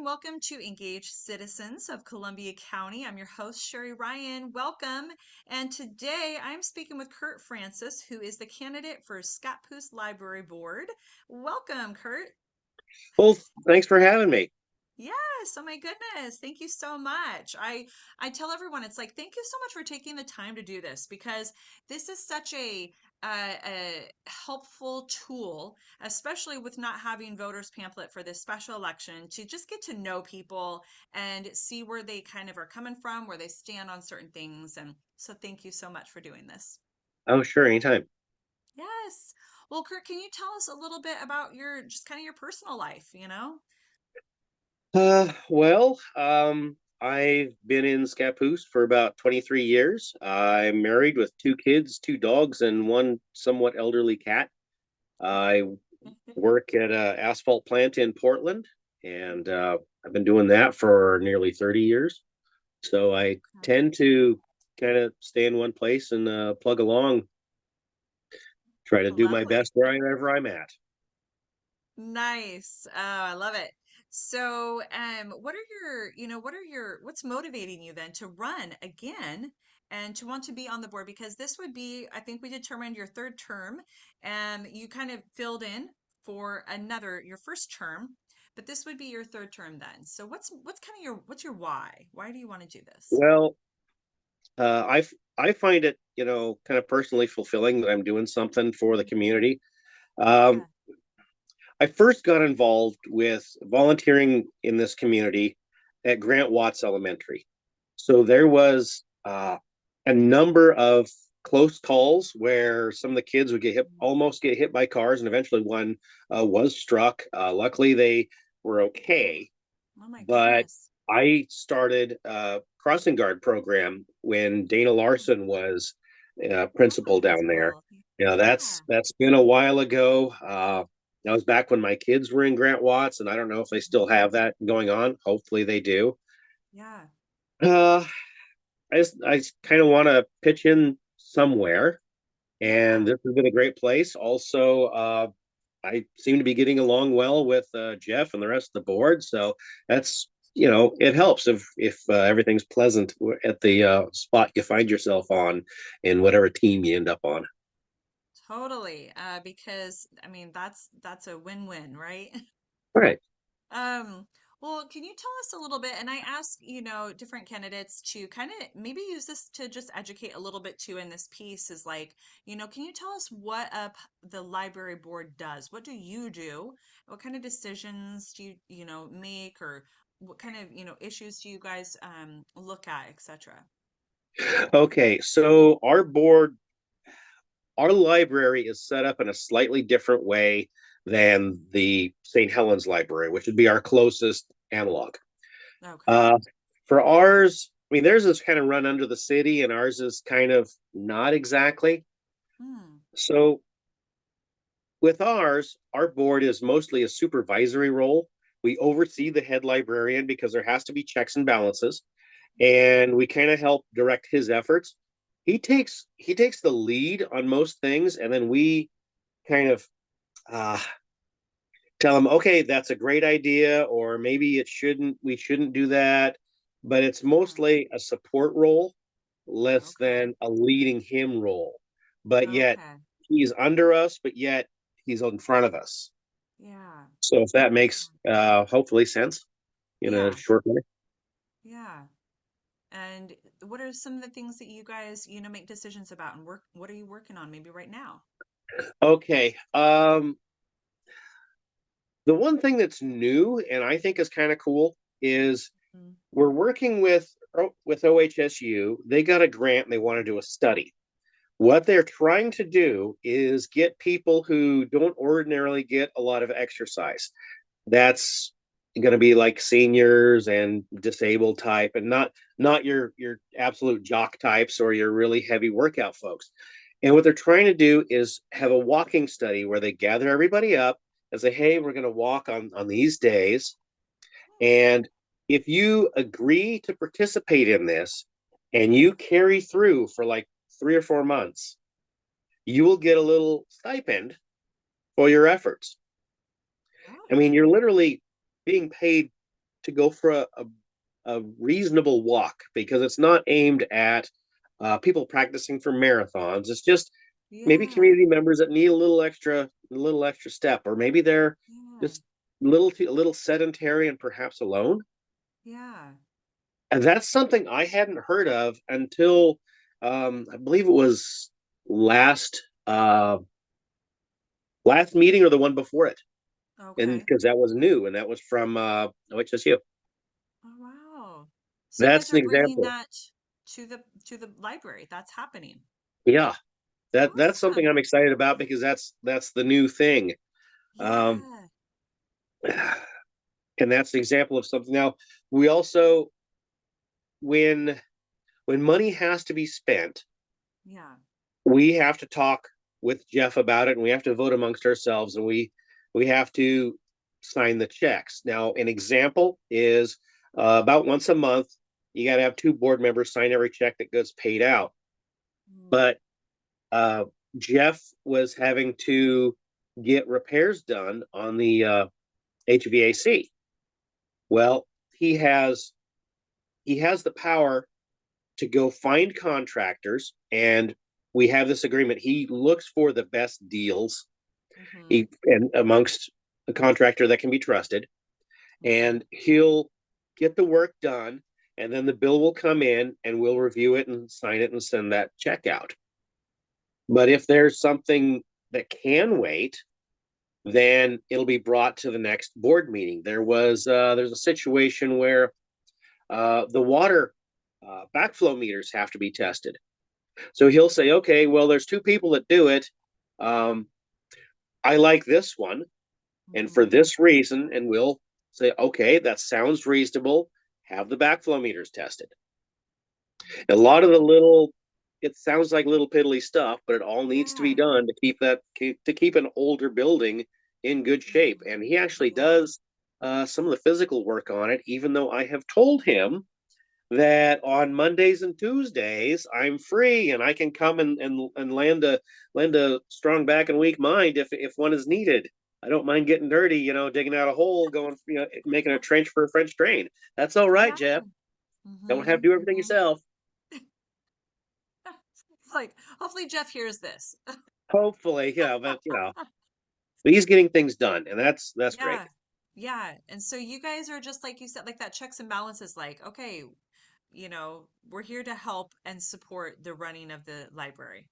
welcome to Engaged Citizens of Columbia County. I'm your host, Sherry Ryan. Welcome. And today I'm speaking with Kurt Francis, who is the candidate for Scappoose Library Board. Welcome, Kurt. Well, thanks for having me. Yes, oh my goodness. Thank you so much. I tell everyone it's like thank you so much for taking the time to do this because this is such a helpful tool, especially with not having voters pamphlet for this special election to just get to know people and see where they kind of are coming from, where they stand on certain things. And so thank you so much for doing this. Oh, sure, anytime. Yes. Well, Kurt, can you tell us a little bit about your just kind of your personal life? I've been in Scappoose for about 23 years. I'm married with two kids, two dogs, and one somewhat elderly cat. I work at an asphalt plant in Portland, and I've been doing that for nearly 30 years. So I tend to kind of stay in one place and plug along, try to do my Lovely. best wherever I'm at. Nice. Oh, I love it. So, what are what's motivating you then to run again and to want to be on the board? Because this would be, I think we determined your third term, and you kind of filled in for your first term, but this would be your third term then. So, what's kind of what's your why? Why do you want to do this? Well, I find it, kind of personally fulfilling that I'm doing something for the community. Um, Yeah. I first got involved with volunteering in this community at Grant Watts Elementary. So there was a number of close calls where some of the kids would almost get hit by cars, and eventually one was struck. Luckily, they were okay, Oh my but goodness. I started a crossing guard program when Dana Oh, Larson was oh, principal down there. principal. That's Yeah. that's been a while ago. That was back when my kids were in Grant Watts, and I don't know if they still have that going on. Hopefully, they do. Yeah. Uh, I kind of want to pitch in somewhere, and Yeah. this has been a great place. Also, I seem to be getting along well with Jeff and the rest of the board, so that's it helps if everything's pleasant at the spot you find yourself on in whatever team you end up on. Totally. Because I mean that's a win-win, right? All right. Um, well, can you tell us a little bit? And I ask, different candidates to kind of maybe use this to just educate a little bit too in this piece is like, can you tell us what the library board does? What do you do? What kind of decisions do you make or what kind of, issues do you guys look at, etc.? Okay, so our library is set up in a slightly different way than the St. Helens Library, which would be our closest analog. Okay. Uh, for ours, I mean, theirs is kind of run under the city, and ours is kind of not exactly. Hmm. So with ours, our board is mostly a supervisory role. We oversee the head librarian because there has to be checks and balances, and we kind of help direct his efforts. He takes the lead on most things, and then we kind of uh, tell him, okay, that's a great idea, or maybe we shouldn't do that. But it's Yeah. mostly a support role, less Okay. than a leading him role. But yet Okay. he's under us, but yet he's in front of us. Yeah. So if that makes hopefully sense in a Yeah. short way. Yeah. And what are some of the things that you guys, make decisions about and work? What are you working on maybe right now? Okay. The one thing that's new and I think is kind of cool is Mm. we're working with OHSU. They got a grant and they want to do a study. What they're trying to do is get people who don't ordinarily get a lot of exercise. That's going to be like seniors and disabled type, and not your absolute jock types or your really heavy workout folks. And what they're trying to do is have a walking study where they gather everybody up and say, "Hey, we're going to walk on these days, and if you agree to participate in this, and you carry through for like 3 or 4 months, you will get a little stipend for your efforts." I Oh, mean, you're literally being paid to go for a reasonable walk because it's not aimed at people practicing for marathons. It's just maybe Yeah. community members that need a little extra step, or maybe they're Yeah. just a little sedentary and perhaps alone. Yeah. And that's something I hadn't heard of until I believe it was last last meeting or the one before it, and Okay. because that was new and that was from OHSU. Oh, wow. So you guys That's an are bringing example. that to the library. That's happening. Yeah, that's something Awesome. I'm excited about because that's the new thing. Um, Yeah. and that's the example of something. Now we also when when money has to be spent, Yeah. we have to talk with Jeff about it, and we have to vote amongst ourselves, and we have to sign the checks. Now, an example is about once a month, you got to have two board members sign every check that gets paid out. Mm. But uh, Jeff was having to get repairs done on the HVAC. Well, he has the power to go find contractors, and we have this agreement. He looks for the best deals. Mm-hmm. He and amongst a contractor that can be trusted, Mm-hmm. and he'll get the work done, and then the bill will come in, and we'll review it and sign it and send that check out. But if there's something that can wait, then it'll be brought to the next board meeting. There's a situation where the water backflow meters have to be tested. So he'll say, okay, well, there's two people that do it. Um, I like this one, and for Mm-hmm. this reason, and we'll say, okay, that sounds reasonable. Have the backflow meters tested. A lot of the little, it sounds like little piddly stuff, but it all needs to be Yeah. done to keep an older building in good shape. Mm-hmm. And he actually Yeah. does some of the physical work on it, even though I have told him that on Mondays and Tuesdays I'm free and I can come and lend a strong back and weak mind if one is needed. I don't mind getting dirty, digging out a hole, going, making a trench for a French drain. That's all right, Yeah. Jeff. Don't have Mm-hmm. to do everything Mm-hmm. yourself. It's like, hopefully Jeff hears this. Hopefully, but but he's getting things done, and that's great. Yeah. Yeah. And so you guys are just like you said, like that checks and balances, like, okay, we're here to help and support the running of the library.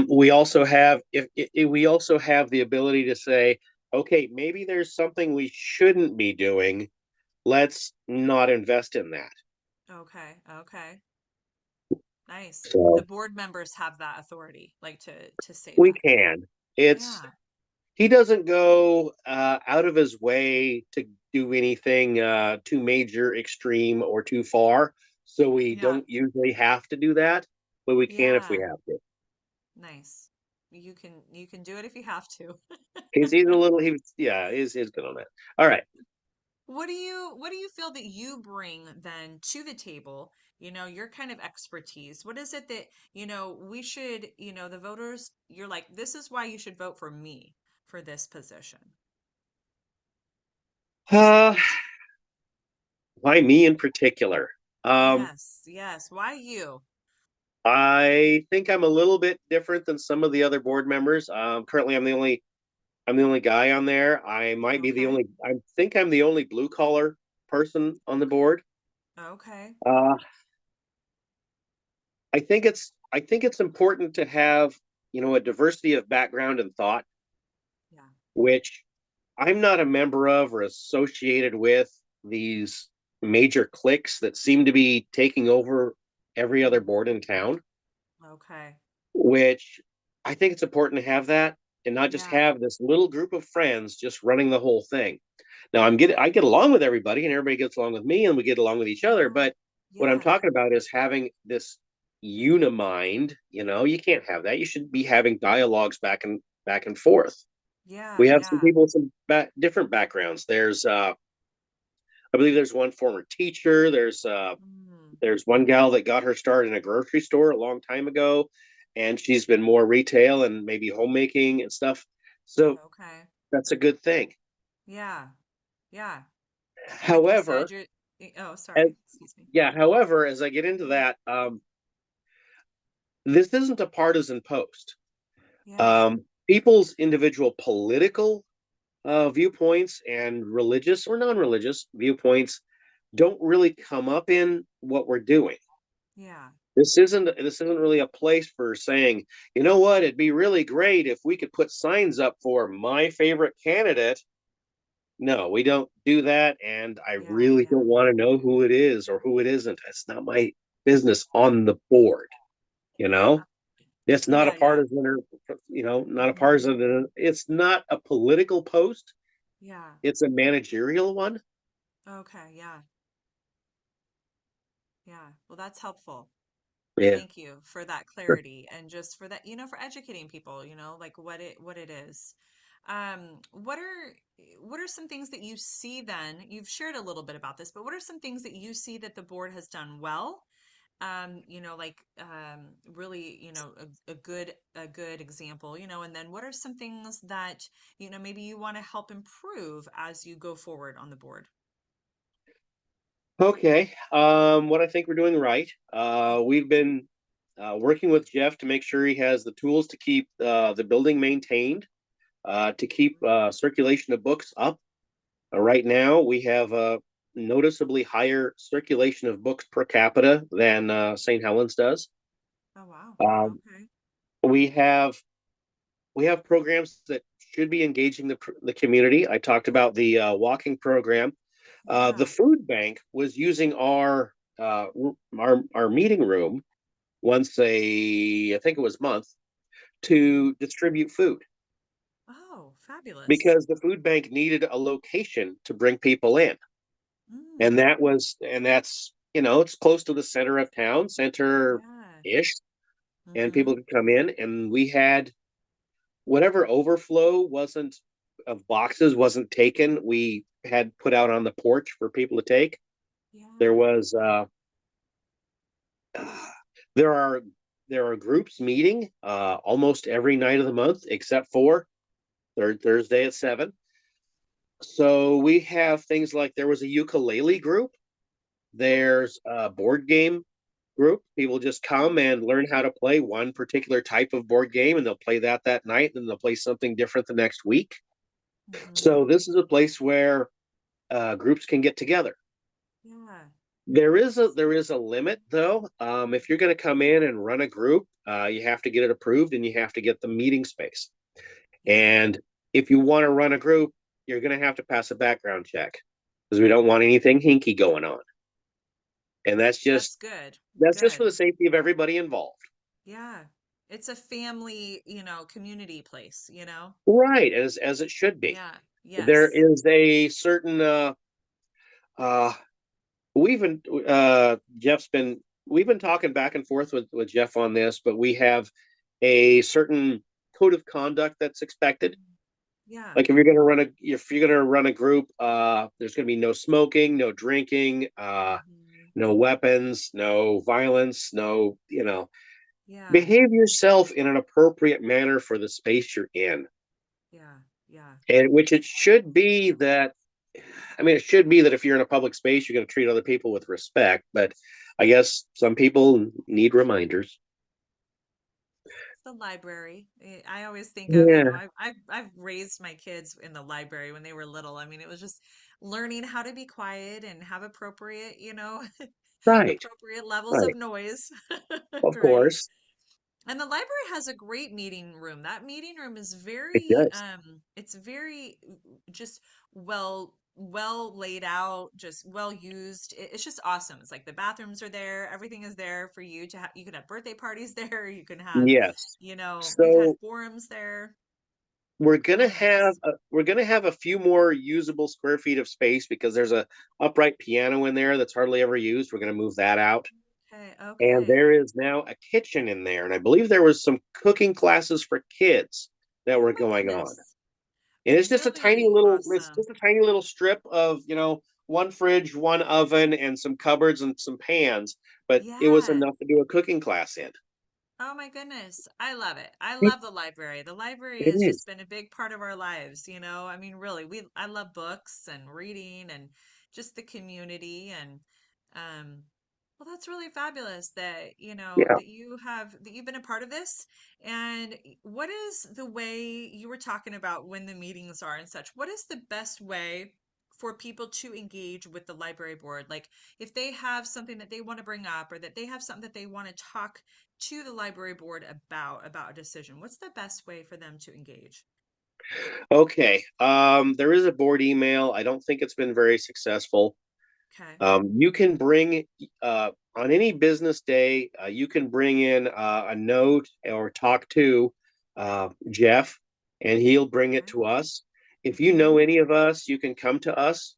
We also have if we also have the ability to say, okay, maybe there's something we shouldn't be doing. Let's not invest in that. Okay. Okay. Nice. The So board members have that authority, like to say we that. can. It's Yeah. he doesn't go out of his way to do anything too major, extreme, or too far. So we Yeah. don't usually have to do that, but we can if we Yeah. have to. Nice. You can do it if you have to. He's a little he's good on that. All right. What do you feel that you bring then to the table? Your kind of expertise. What is it that, we should, the voters, you're like, this is why you should vote for me for this position. Uh, why me in particular? Um, Yes, yes. Why you? I think I'm a little bit different than some of the other board members. Currently, I'm the only guy on there. I might be the Okay. only. I think I'm the only blue collar person on the board. Okay. Uh, I think it's important to have a diversity of background and thought, Yeah. which I'm not a member of or associated with these major cliques that seem to be taking over every other Mm. board in town. Okay. Which I think it's important to have that and not just Yeah. have this little group of friends just running the whole thing. Now I Right. get along with everybody and everybody gets along with me and we get along with each other, Yeah. but what I'm Yeah. talking about is having this unimind, you can't have that. You should be having dialogues back and forth. Yeah. We have some Yeah. people with some different backgrounds. There's I believe there's one former teacher, Mm. there's one gal that got her start in a grocery store a long time ago, and she's been more retail and maybe homemaking and stuff. So Okay. that's a good thing. Yeah. Yeah. Like you said, However, you're, oh, as, sorry, excuse me. yeah, however, as I get into that, this isn't a partisan post. Yeah, People's individual political viewpoints and religious or non-religious viewpoints don't really come up in what we're doing. yeah, This isn't really a place for saying, you know what, it'd be really great if we could put signs up for my favorite candidate. No, we don't do that, and I yeah, really yeah, don't want to know who it is or who it isn't. It's not my business on the board, you know? It's not a yeah, yeah. partisan or not a Hmm. partisan. It's not a political post. Yeah. It's a managerial one. Okay. Yeah. Yeah. Well, that's helpful. Yeah. Thank you for that clarity and just for that, for educating people, like what it is. What are some things that you see then? You've shared a little bit about this, but what are some things that you see that the board has done well? Really, a good example, and then what are some things that, maybe you want to help improve as you go forward on the board? Okay. What I think we're doing right. We've been working with Jeff to make sure he has the tools to keep the building maintained, to keep circulation of books up. Right now, we have a noticeably higher circulation of books per capita than St. Helens does. Oh, wow. Um, Okay. we have we have programs that should be engaging the community. I talked about the walking program. The Yeah. food bank was using our meeting room once I think it was month Hmm. to distribute food Oh, fabulous. because the food bank needed a location to bring people in, and Mm, that's it's close to the center of town, center yeah. ish, and Mm-hmm. people could come in, and we had whatever overflow wasn't of boxes wasn't taken, we had put out on the porch for people to take. There Yeah. was there are groups meeting almost every night of the month except for third Thursday at 7. So we have things like there was a ukulele group, there's a board game group. People just come and learn how to play one particular type of board game, and they'll play that night, and then they'll play something different the next week. Mm-hmm. So this is a place where groups can get together. Yeah. There is a limit though. If you're going to come in and run a group, you have to get it approved and you have to get the meeting space. Yeah. And if you want to run a group, you're going to have to pass a background check because we don't want anything hinky going on. And That's good. that's just for the Good. safety of everybody involved. Yeah. It's a family, community place, Right, as it should be. Yeah. There Yes. is a certain uh we've been Jeff's been we've been talking back and forth with Jeff on this, but we have a certain code of conduct that's expected. Yeah. Like if you're gonna run a group, there's gonna be no smoking, no drinking, Hmm. no weapons, no violence, no, Yeah. behave yourself in an appropriate manner for the space you're in. Yeah. Yeah. And which it should be that I mean, it should be that if you're in a public space, you're going to treat other people with respect. But I guess some people need reminders. It's the library. I always think of, Yeah, I've raised my kids in the library when they were little. I mean, it was just learning how to be quiet and have appropriate, right, appropriate levels of right. noise, Of right? course, And the library has a great meeting room. That meeting room is it very does. it's very just well laid out, just well used. It's just awesome. It's like the bathrooms are there, everything is there for you to have. You can have birthday parties there, you can have, Yes. we've had So forums there. we're gonna Really have nice. a few more usable square feet of space because there's a upright piano in there that's hardly ever used. We're gonna move that out. Okay, And okay. there is now a kitchen in there. And I believe there was some cooking classes for kids that Oh were my going on. goodness. And Really it's awesome. just a tiny little strip of, one fridge, one oven, and some cupboards and some pans, but it was Yeah. enough to do a cooking class in. Oh my goodness. I love it. I It, love the library. The library it has just is. been a big part of our lives, I mean, really, I love books and reading and just the community. And um well, that's really fabulous that, Yeah. that you've been a part of this. And what is the way you were talking about when the meetings are and such? What is the best way for people to engage with the library board? Like, if they have something that they want to bring up, or that they have something that they want to talk to the library board about a decision, what's the best way for them to engage? Okay. There is a board email. I don't think it's been very successful. Okay. You can bring on any business day, you can bring in a note or talk to Jeff, and he'll bring it Okay. to us. If you Mm-hmm. know any of us, you can come to us.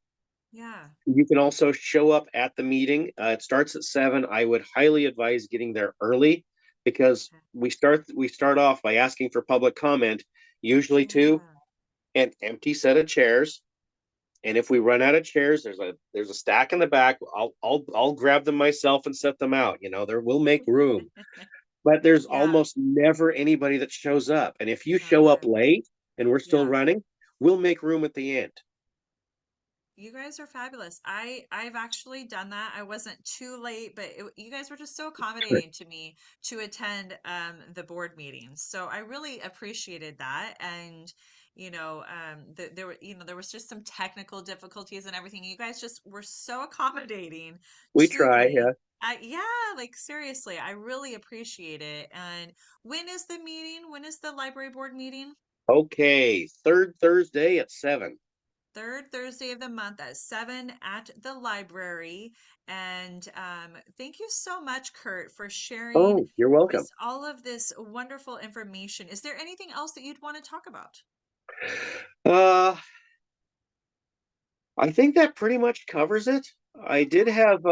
Yeah. You can also show up at the meeting. It starts at 7. I would highly advise getting there early because Okay. we start off by asking for public comment, usually to Yeah. an empty set of chairs. And if we run out of chairs, there's a stack in the back. I'll grab them myself and set them out. There we'll make room. But there's Yeah. almost never anybody that shows up. And if you show up Okay. late and we're still Yeah. running, we'll make room at the end. You guys are fabulous. I've actually done that. I wasn't too late, but you guys were just so accommodating to me to attend the board meetings. So I really appreciated that. And there were there was just some technical difficulties and everything. You guys just were so accommodating We to try, me. yeah. Yeah, like seriously, I really appreciate it. And when is the meeting? When is the library board meeting? Okay, third Thursday at 7. Third Thursday of the month at 7 at the library. And thank you so much, Kurt, for sharing Oh, you're welcome. just all of this wonderful information. Is there anything else that you'd want to talk about? Uh, I think that pretty much covers it. I did Okay. have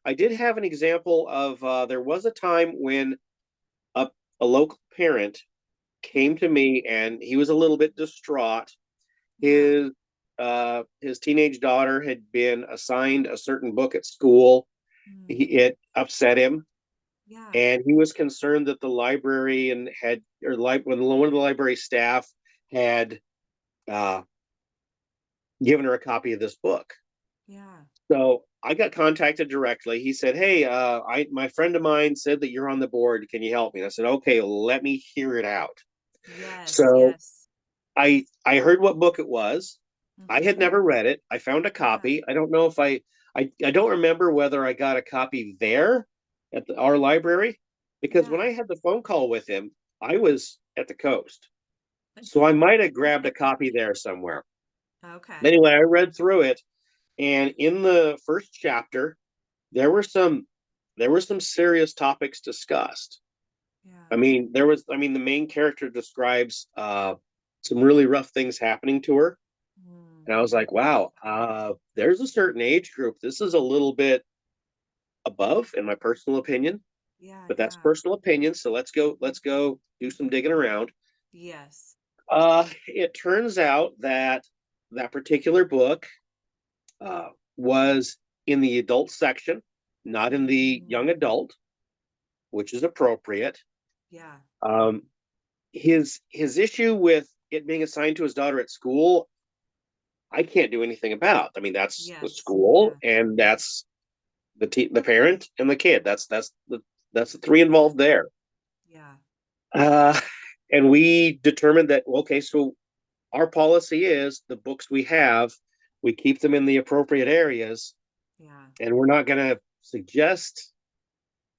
I did have an example of there was a time when a, a local parent Yeah. came to me and he was a little bit distraught. Yeah. His teenage daughter had been assigned a certain book at school. Mm, It upset him, yeah. and he was concerned that the librarian had, or when one of the library staff had uh, given her a copy of this book. Yeah. So I got contacted directly. He said, "Hey, I my friend of mine said that you're on the board. Can you help me?" And I said, "Okay, let me hear it out." Yes. So Yes. I heard what book it was. I had Mm-hmm. never read it. I found a Yeah. copy. I don't know if I don't remember whether I got a copy there at our library, because when Yeah. I had the phone call with him, I was at the coast. So I might have grabbed a copy there somewhere. Okay. Anyway, I read through it, and in the first chapter, there were some there were some serious topics discussed. Yeah. The main character describes some really rough things happening to her. And I was like, Mm-hmm. wow, there's a certain age group. This is a little bit above, in my personal opinion, Yeah. but that's Yeah. personal opinion. So Mm-hmm. let's go do some digging around. Yes. It turns out that that particular book was in the adult section, not in the young Mm, adult, which is appropriate. yeah. Um, his issue with it being assigned to his daughter at school, I can't do anything about. I mean, that's the Yes. school, Yeah. and that's the parent and the kid. That's the three involved there. Yeah. Uh, and we determined that, okay, so our policy is the books we have, we keep them in the appropriate areas, Yeah. and we're not going to suggest,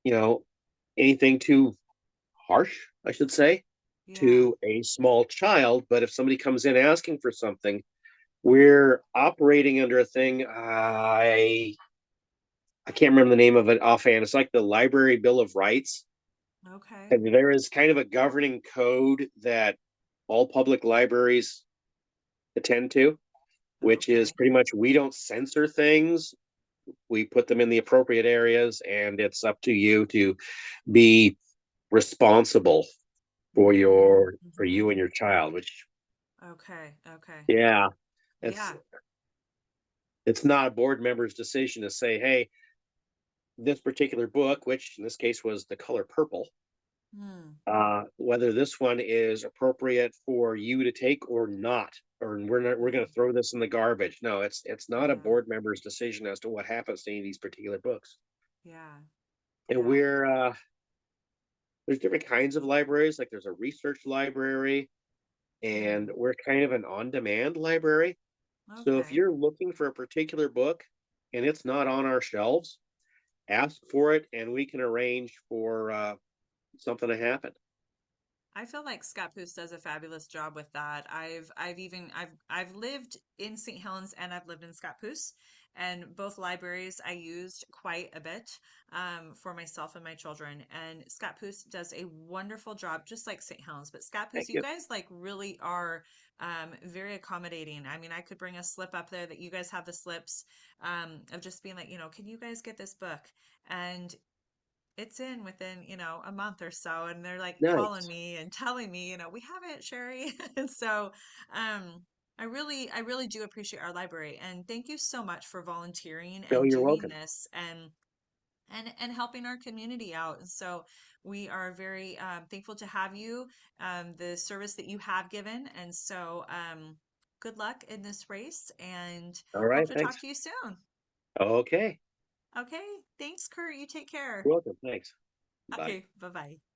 you know, anything too harsh, I should say, Yeah. to a small child. But if somebody comes in asking for something, we're operating under a thing. I can't remember the name of it offhand. It's like the Library Bill of Rights. Okay. And there is kind of a governing code that all public libraries attend to, which is Okay. pretty much we don't censor things. We put them in the appropriate areas, and it's up to you to be responsible for Mm, you hmm. and your child. Which, Okay. Okay. yeah, it's Yeah. it's not a board member's decision to say, hey, this particular book, which in this case was The Color Purple. Hmm. Whether this one is appropriate for you to take or not, or we're going to Yeah. throw this in the garbage. No, it's not a Yeah. board member's decision as to what happens to any of these particular books. Yeah. And Yeah. there's different kinds of libraries. Like there's a research library, and Hmm. we're kind of an on-demand library. So if Okay. you're looking for a particular book and it's not on our shelves, ask for it, and we can arrange for something to happen. I feel like Scappoose does a fabulous job with that. I've lived in St. Helens and I've lived in Scappoose, and both libraries I used quite a bit for myself and my children. And Scappoose does a wonderful job, just like St. Helens. But Thank Scappoose, you you. guys like really are very accommodating. I mean, I could bring a slip up there that you guys have the slips of just being like, can you guys get this book? And it's in within, a month or so, and they're like calling Nice. me and telling me, we have it, Sherry. And so, I really do appreciate our library, and thank you so much for volunteering No, and you're doing welcome. this and helping our community out. And so we are very thankful to have you, the service that you have given. And so, good luck in this race, and All hope right. to talk Thanks. to you soon. Okay. Okay, thanks, Kurt. You take care. You're welcome. Thanks. Bye. Okay, bye bye.